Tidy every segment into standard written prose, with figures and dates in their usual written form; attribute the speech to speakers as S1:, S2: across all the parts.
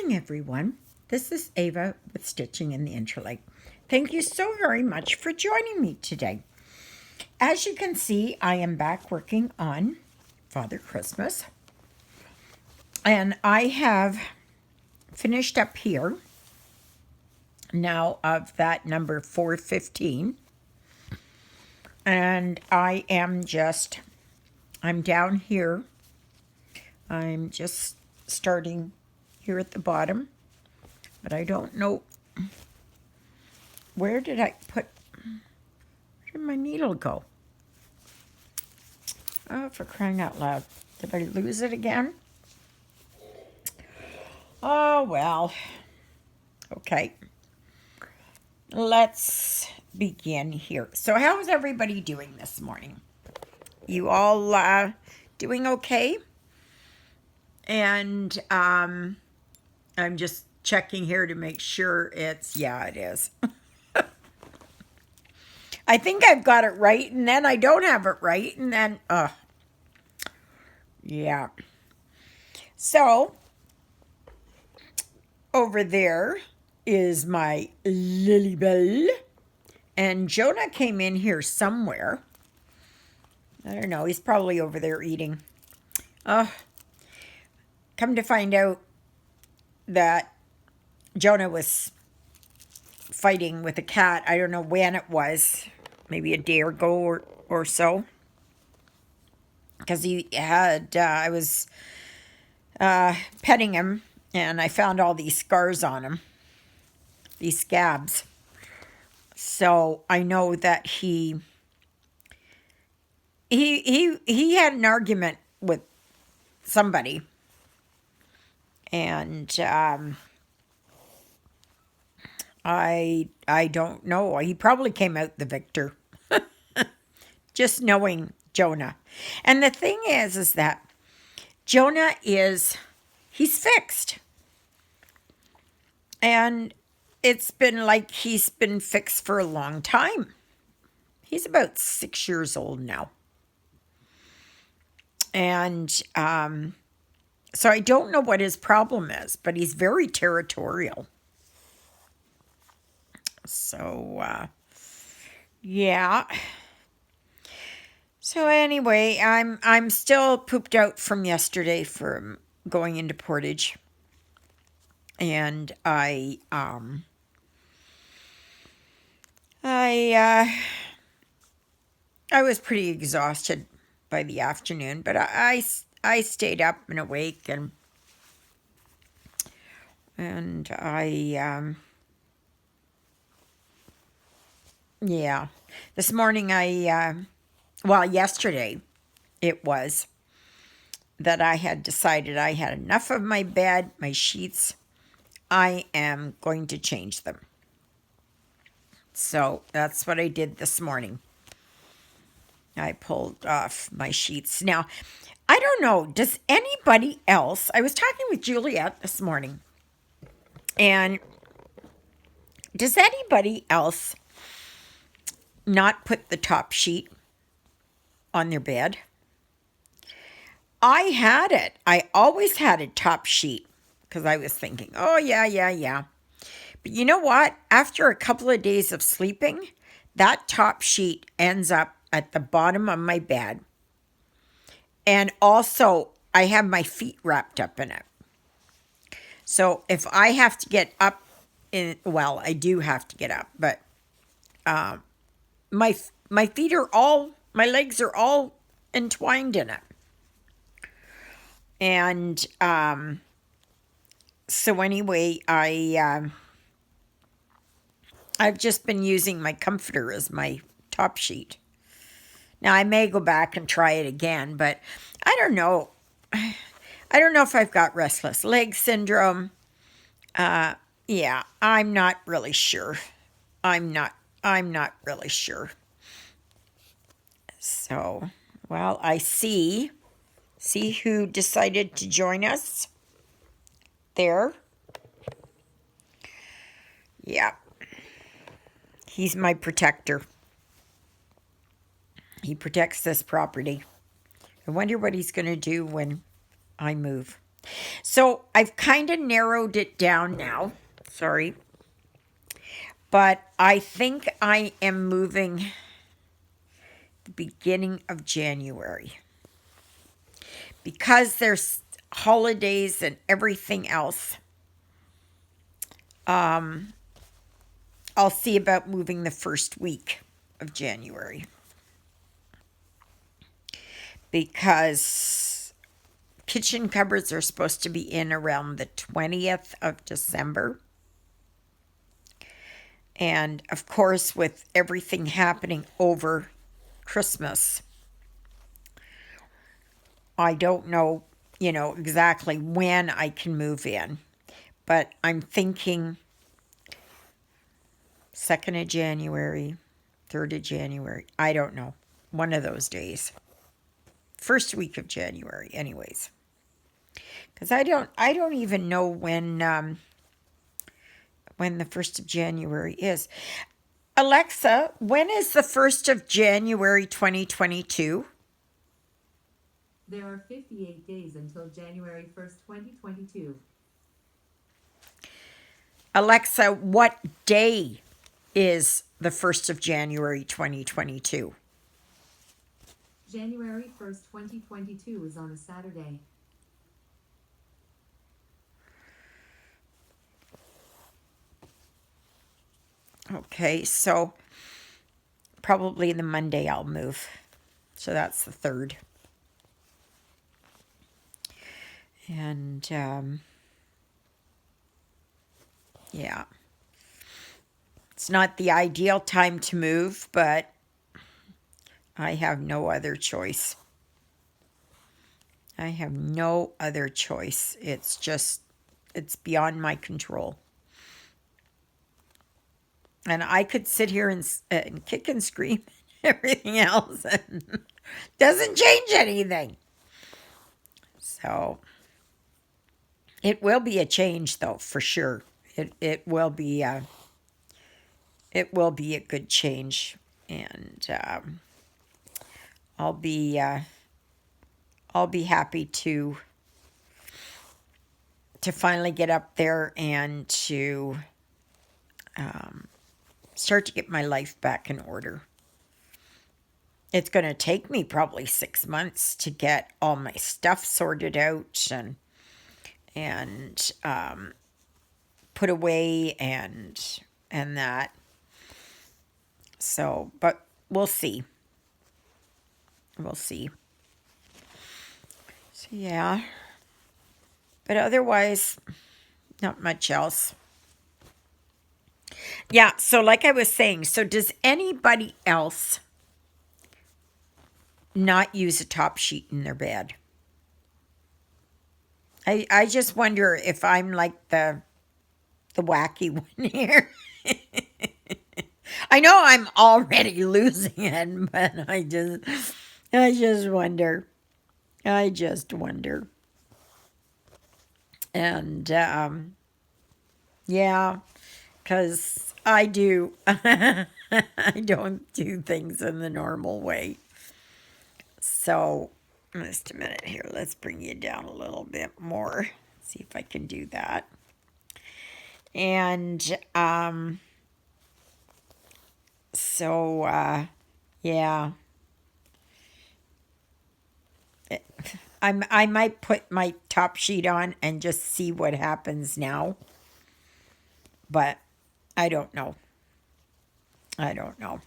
S1: morning, everyone. This is Eva with Stitching in the Interlake. Thank you so very much for joining me today. As you can see, I am back working on Father Christmas. And I have finished up here now of that number 415. And I'm down here. I'm just starting here at the bottom, but I don't know where did my needle go? Oh, for crying out loud. Did I lose it again? Oh, well. Okay. Let's begin here. So how is everybody doing this morning? You all doing okay? And I'm just checking here to make sure it is. I think I've got it right, and then I don't have it right, and then, yeah. So, over there is my Lilybell, and Jonah came in here somewhere. I don't know, he's probably over there eating. Come to find out that Jonah was fighting with a cat. I don't know when it was, maybe a day ago or so. Because I was petting him, and I found all these scars on him, these scabs. So I know that he had an argument with somebody. And I don't know. He probably came out the victor. Just knowing Jonah. And the thing is that Jonah he's fixed. And it's been like he's been fixed for a long time. He's about 6 years old now. And so I don't know what his problem is, but he's very territorial. So, yeah. So anyway, I'm still pooped out from yesterday from going into Portage. And I was pretty exhausted by the afternoon, but I stayed up and awake, and yeah. This morning yesterday it was that I had decided I had enough of my bed, my sheets. I am going to change them. So that's what I did this morning. I pulled off my sheets. Now, I don't know, does anybody else, I was talking with Juliet this morning, and does anybody else not put the top sheet on their bed? I had it. I always had a top sheet because I was thinking, oh, yeah. But you know what? After a couple of days of sleeping, that top sheet ends up at the bottom of my bed. And also, I have my feet wrapped up in it. So if I have to get up, I do have to get up, but my feet are my legs are all entwined in it. And so anyway, I've just been using my comforter as my top sheet. Now, I may go back and try it again, but I don't know. I don't know if I've got restless leg syndrome. Yeah, I'm not really sure. I'm not really sure. So, well, I see who decided to join us there. Yeah. He's my protector. He protects this property. I wonder what he's going to do when I move. So I've kind of narrowed it down now. Sorry. But I think I am moving the beginning of January. Because there's holidays and everything else, I'll see about moving the first week of January. Because kitchen cupboards are supposed to be in around the 20th of December. And of course, with everything happening over Christmas, I don't know, exactly when I can move in. But I'm thinking 2nd of January, 3rd of January. I don't know. One of those days. First week of January, anyways. Because I don't even know when the 1st of January is. Alexa, when is the 1st of January 2022?
S2: There are 58 days until January 1st, 2022.
S1: Alexa, what day is the 1st of January 2022?
S2: January 1st, 2022 is on a Saturday.
S1: Okay, so probably the Monday I'll move. So that's the 3rd. And, yeah. It's not the ideal time to move, but I have no other choice. I have no other choice. It's beyond my control. And I could sit here and kick and scream and everything else, and doesn't change anything. So it will be a change, though, for sure. It will be a good change, and I'll be happy to finally get up there and to start to get my life back in order. It's going to take me probably 6 months to get all my stuff sorted out and put away and that. So, but we'll see. We'll see. So yeah. But otherwise, not much else. Yeah, so like I was saying, so does anybody else not use a top sheet in their bed? I just wonder if I'm like the wacky one here. I know I'm already losing it, but I just wonder. I just wonder. And yeah, because I do. I don't do things in the normal way. So, just a minute here. Let's bring you down a little bit more. See if I can do that. And so yeah. I might put my top sheet on and just see what happens now. But I don't know. I don't know.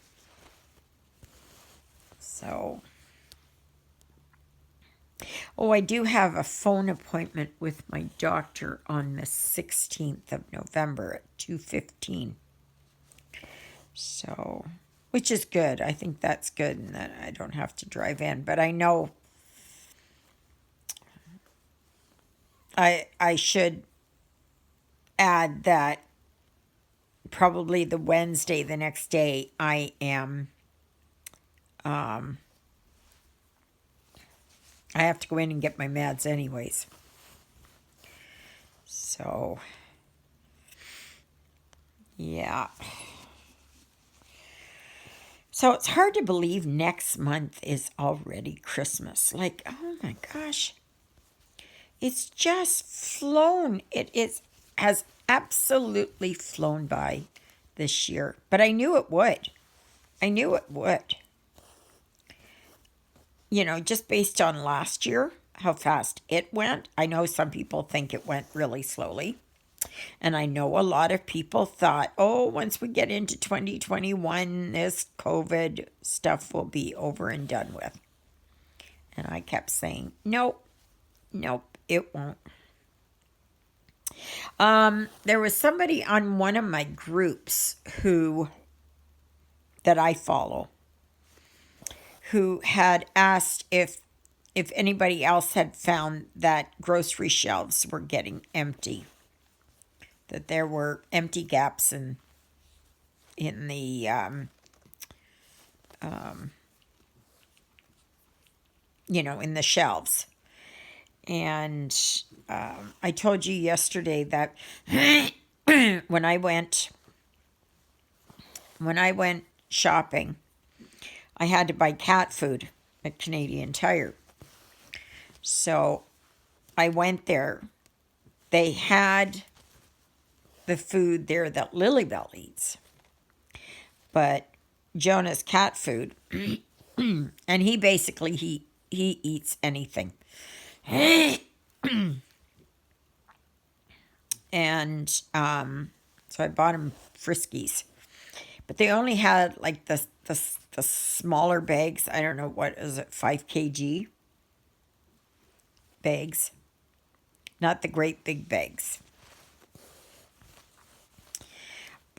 S1: So, oh, I do have a phone appointment with my doctor on the 16th of November at 2:15. So, which is good. I think that's good and that I don't have to drive in. But I know I should add that probably the Wednesday, the next day, I am I have to go in and get my meds anyways. So, yeah. So it's hard to believe next month is already Christmas. Like, oh my gosh. It's just flown. Has absolutely flown by this year. But I knew it would. I knew it would. You know, just based on last year, how fast it went. I know some people think it went really slowly. And I know a lot of people thought, oh, once we get into 2021, this COVID stuff will be over and done with. And I kept saying, nope, it won't. There was somebody on one of my groups that I follow who had asked if anybody else had found that grocery shelves were getting empty, that there were empty gaps in the in the shelves. And I told you yesterday that when I went shopping, I had to buy cat food at Canadian Tire. So I went there. They had the food there that Lilybell eats, but Jonah's cat food, and he basically he eats anything. And so I bought him Friskies, but they only had like the smaller bags. I don't know, what is it, 5 kg bags, not the great big bags.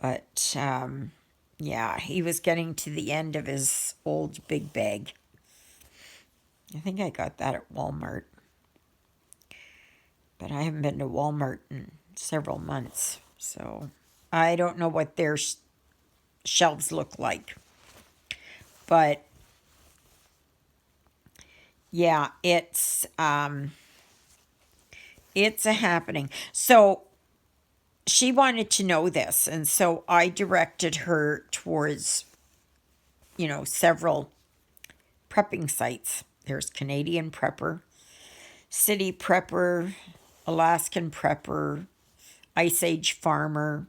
S1: But yeah, he was getting to the end of his old big bag. I think I got that at Walmart. But I haven't been to Walmart in several months. So I don't know what their shelves look like. But yeah, it's a happening. So she wanted to know this, and so I directed her towards, several prepping sites. There's Canadian Prepper, City Prepper, Alaskan Prepper, Ice Age Farmer,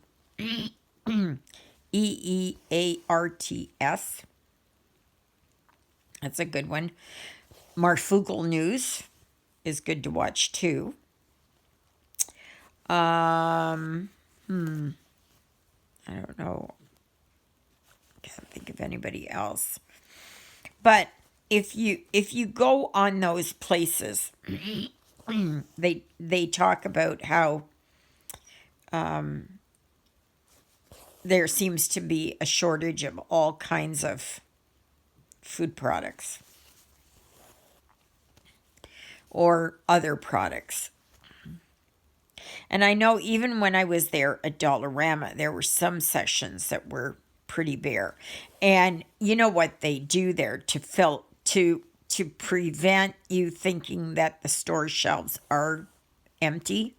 S1: EEARTS. That's a good one. Marfoogle News is good to watch too. I don't know. Can't think of anybody else. But if you go on those places, they talk about how there seems to be a shortage of all kinds of food products or other products. And I know even when I was there at Dollarama, there were some sections that were pretty bare. And you know what they do there to prevent you thinking that the store shelves are empty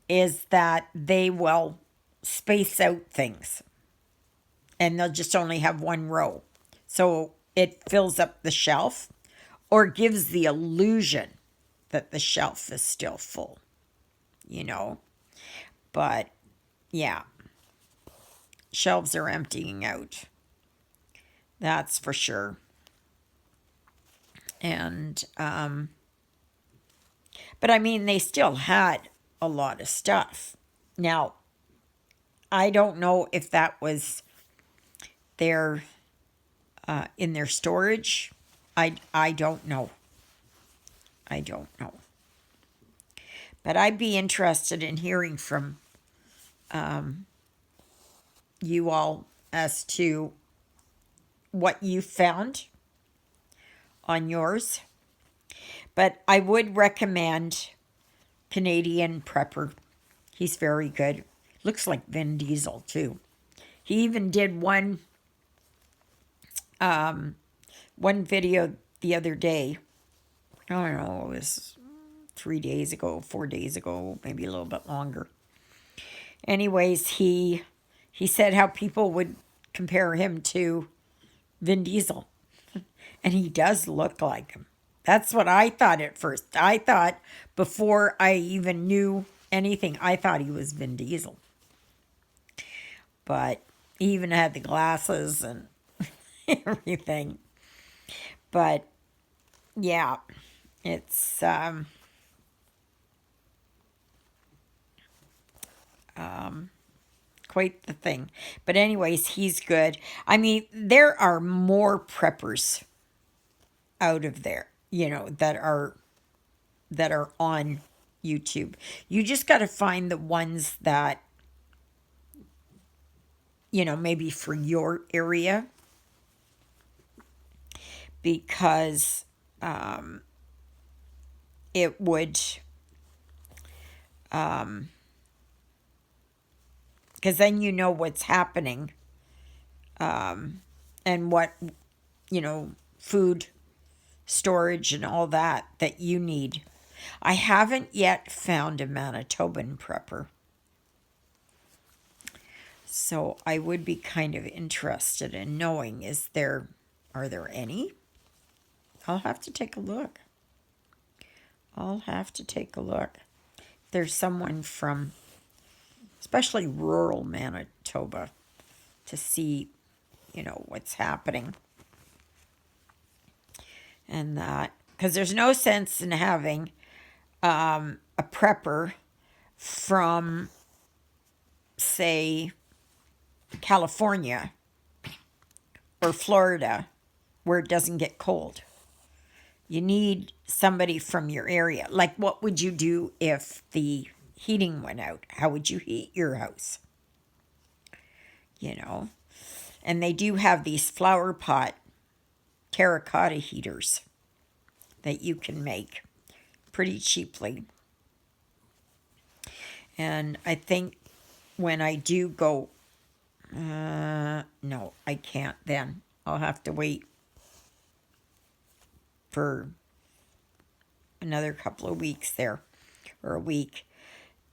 S1: is that they will space out things. And they'll just only have one row. So it fills up the shelf or gives the illusion that the shelf is still full. But yeah, shelves are emptying out. That's for sure. And, but I mean, they still had a lot of stuff. Now, I don't know if that was their, in their storage. I don't know. I don't know. But I'd be interested in hearing from you all as to what you found on yours. But I would recommend Canadian Prepper. He's very good. Looks like Vin Diesel, too. He even did one video the other day. I don't know, it was 3 days ago, 4 days ago, maybe a little bit longer. Anyways, he said how people would compare him to Vin Diesel. And he does look like him. That's what I thought at first. I thought before I even knew anything, I thought he was Vin Diesel. But he even had the glasses and everything. But yeah, it's quite the thing. But anyways, he's good. I mean, there are more preppers out of there, that are on YouTube. You just got to find the ones that, maybe for your area, because it would, because then you know what's happening, and what, food storage and all that you need. I haven't yet found a Manitoban prepper. So I would be kind of interested in knowing, are there any? I'll have to take a look. There's someone from, especially rural Manitoba, to see, what's happening. And that, because there's no sense in having a prepper from, say, California or Florida, where it doesn't get cold. You need somebody from your area. Like, what would you do if the heating went out? How would you heat your house? And they do have these flower pot terracotta heaters that you can make pretty cheaply. And I think when I do go, no, I can't then. I'll have to wait for another couple of weeks there, or a week,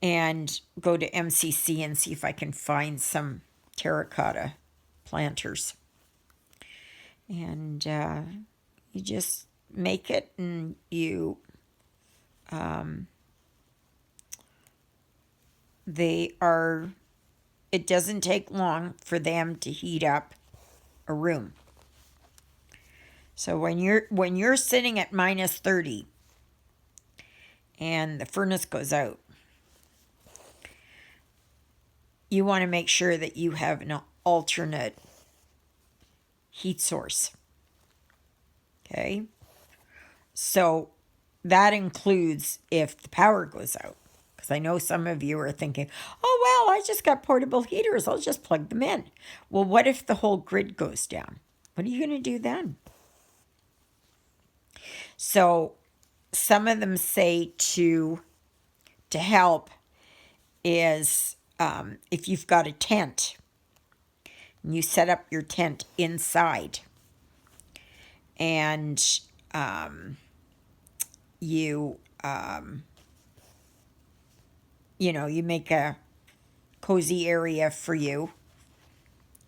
S1: and go to MCC and see if I can find some terracotta planters. And you just make it, and you it doesn't take long for them to heat up a room. So when you're sitting at minus 30 and the furnace goes out, you want to make sure that you have an alternate heat source. Okay? So that includes if the power goes out. Because I know some of you are thinking, oh, well, I just got portable heaters. I'll just plug them in. Well, what if the whole grid goes down? What are you going to do then? So some of them say to help is if you've got a tent and you set up your tent inside, and you you make a cozy area for you,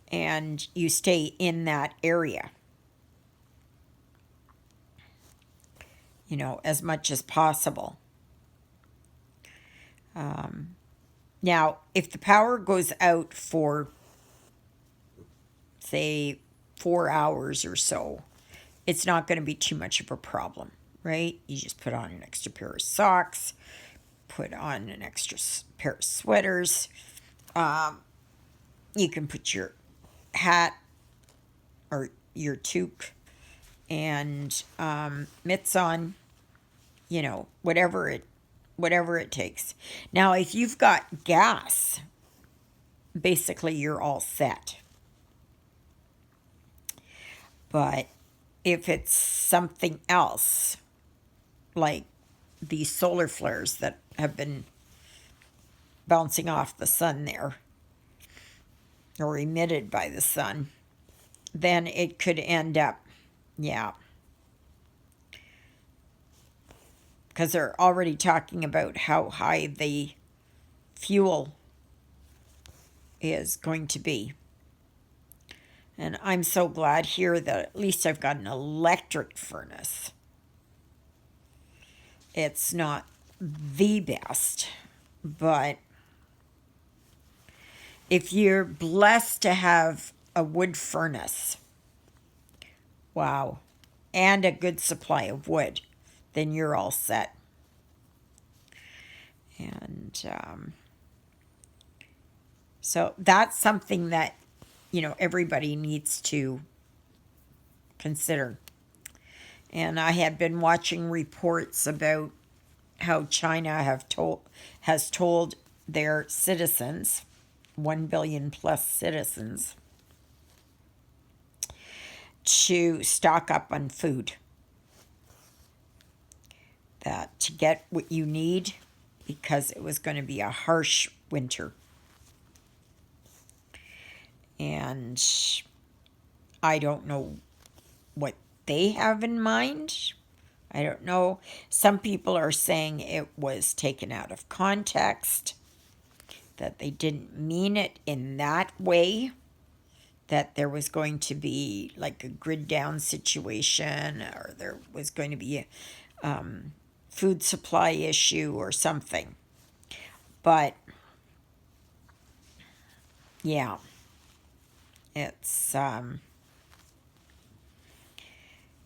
S1: and you stay in that area, as much as possible. Now, if the power goes out for, say, 4 hours or so, it's not going to be too much of a problem, right? You just put on an extra pair of socks, put on an extra pair of sweaters. You can put your hat or your toque and mitts on, whatever it takes. Now, if you've got gas, basically you're all set. But if it's something else, like these solar flares that have been bouncing off the sun there, or emitted by the sun, then it could end up, because they're already talking about how high the fuel is going to be. And I'm so glad here that at least I've got an electric furnace. It's not the best, but if you're blessed to have a wood furnace, wow, and a good supply of wood, then you're all set. And so that's something that, everybody needs to consider. And I had been watching reports about how China has told their citizens, 1 billion plus citizens, to stock up on food. That to get what you need, because it was going to be a harsh winter. And I don't know what they have in mind. I don't know. Some people are saying it was taken out of context, that they didn't mean it in that way, that there was going to be like a grid down situation, or there was going to be a food supply issue or something. But yeah, it's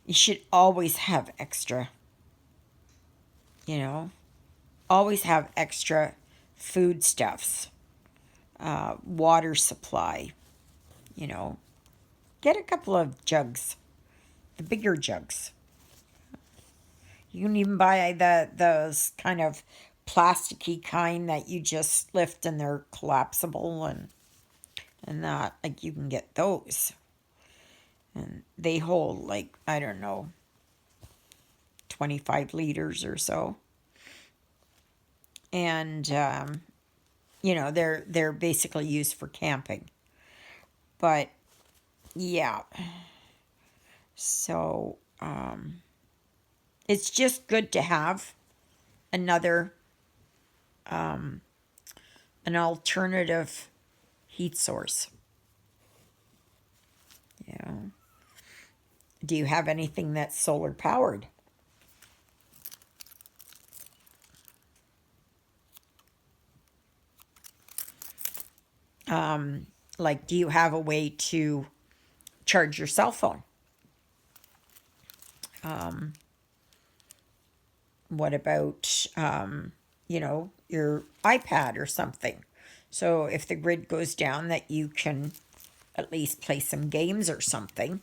S1: you should always have extra, always have extra foodstuffs, water supply, get a couple of jugs, the bigger jugs. You can even buy those kind of plasticky kind that you just lift and they're collapsible and that, like, you can get those. And they hold, like, I don't know, 25 liters or so. And, they're basically used for camping. But, yeah. So, it's just good to have another, an alternative heat source. Yeah. Do you have anything that's solar powered? Like, do you have a way to charge your cell phone? What about, your iPad or something? So if the grid goes down, that you can at least play some games or something.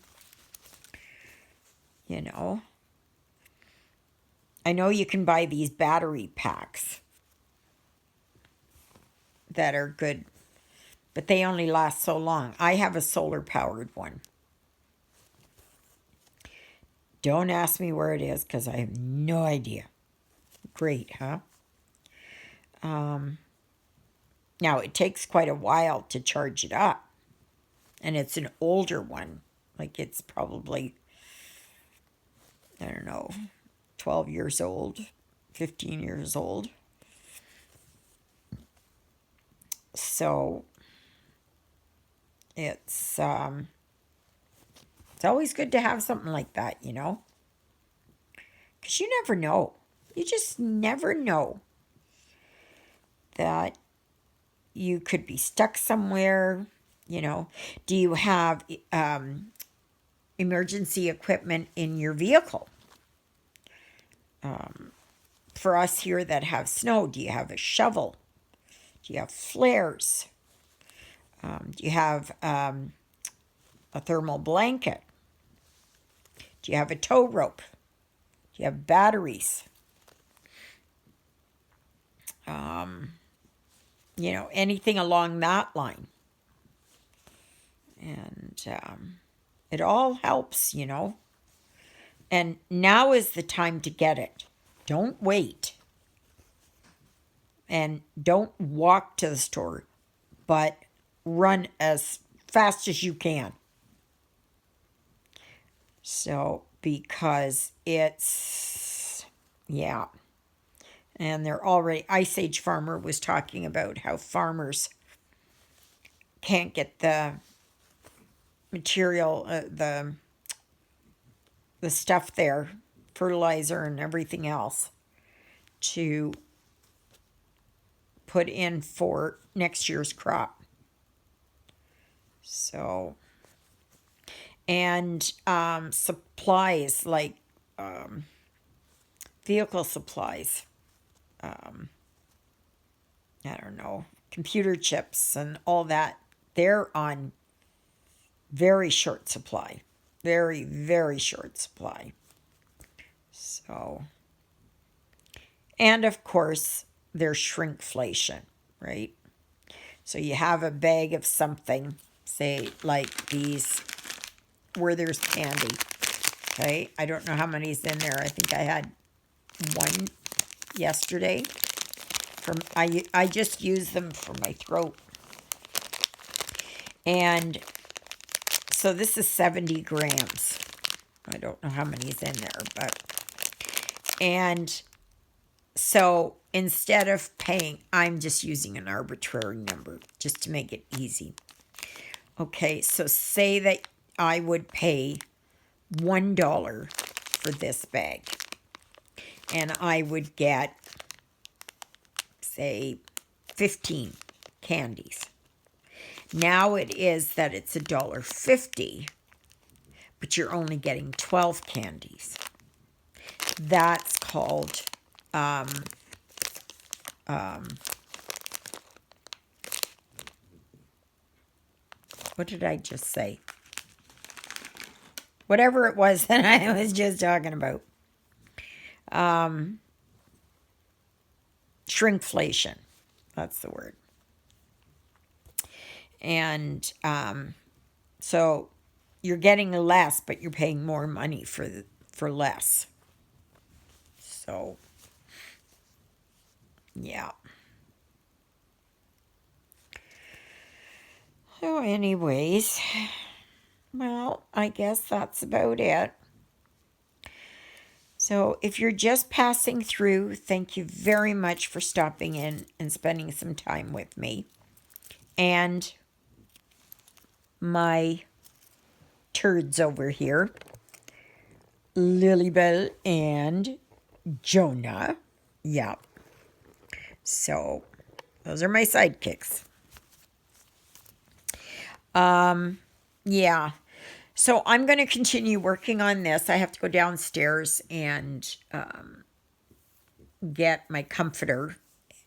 S1: I know you can buy these battery packs that are good, but they only last so long. I have a solar powered one. Don't ask me where it is, because I have no idea. Great, huh? Now, it takes quite a while to charge it up. And it's an older one. Like, it's probably, I don't know, 12 years old, 15 years old. So, it's always good to have something like that, Because you never know. You just never know that you could be stuck somewhere, Do you have emergency equipment in your vehicle? For us here that have snow, do you have a shovel? Do you have flares? Do you have a thermal blanket? Do you have a tow rope? Do you have batteries? Anything along that line. And it all helps, And now is the time to get it. Don't wait. And don't walk to the store, but run as fast as you can. So, because it's, yeah. And they're already, Ice Age Farmer was talking about how farmers can't get the material, the stuff there, fertilizer and everything else. to put in for next year's crop. So, and supplies like vehicle supplies, I don't know, computer chips and all that, they're on very short supply. Very, very short supply. So, and of course, there's shrinkflation, right? So you have a bag of something, say like these, where there's candy. Okay, I don't know how many's in there. I think I had one yesterday. I just use them for my throat. And so this is 70 grams. I don't know how many's in there, but, and so instead of paying, I'm just using an arbitrary number just to make it easy. Okay, so say that I would pay $1 for this bag, and I would get, say, 15 candies. Now it is that it's $1.50, but you're only getting 12 candies. That's called what did I just say? Whatever it was that I was just talking about. Shrinkflation. That's the word. And so you're getting less, but you're paying more money for less. So, yeah. So anyways, well, I guess that's about it. So if you're just passing through, thank you very much for stopping in and spending some time with me. And my turds over here, Lilybell and Jonah. Yeah. So those are my sidekicks. Yeah. So I'm going to continue working on this. I have to go downstairs and get my comforter,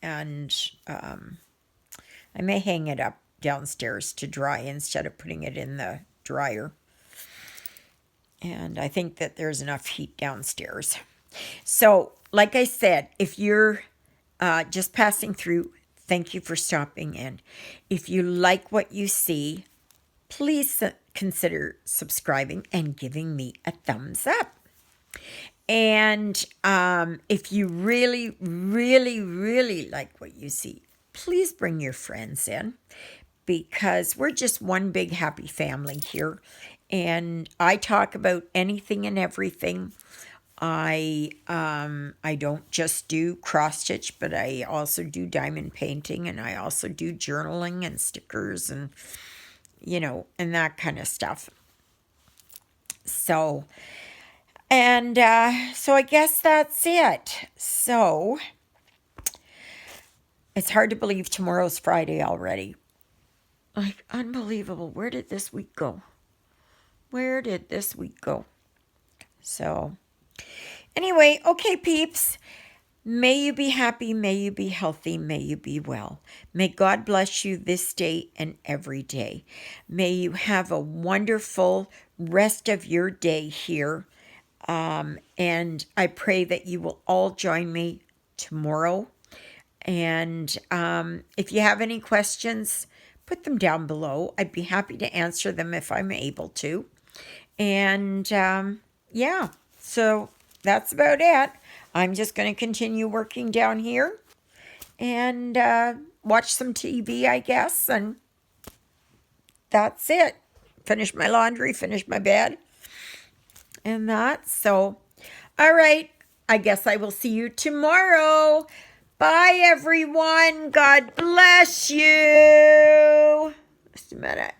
S1: and I may hang it up downstairs to dry instead of putting it in the dryer. And I think that there's enough heat downstairs. So, like I said, if you're just passing through, thank you for stopping in. If you like what you see, please consider subscribing and giving me a thumbs up. And if you really, really, really like what you see, please bring your friends in, because we're just one big happy family here. And I talk about anything and everything. I don't just do cross stitch, but I also do diamond painting, and I also do journaling and stickers and, you know, and that kind of stuff. So, and so I guess that's it. So it's hard to believe tomorrow's Friday already. Like, unbelievable. Where did this week go? Where did this week go? So anyway, okay, peeps. May you be happy, may you be healthy, may you be well. May God bless you this day and every day. May you have a wonderful rest of your day here. And I pray that you will all join me tomorrow. And if you have any questions, put them down below. I'd be happy to answer them if I'm able to. And yeah, so that's about it. I'm just going to continue working down here and watch some TV, I guess. And that's it. Finish my laundry, finish my bed. And that. So, all right. I guess I will see you tomorrow. Bye, everyone. God bless you. Just a minute.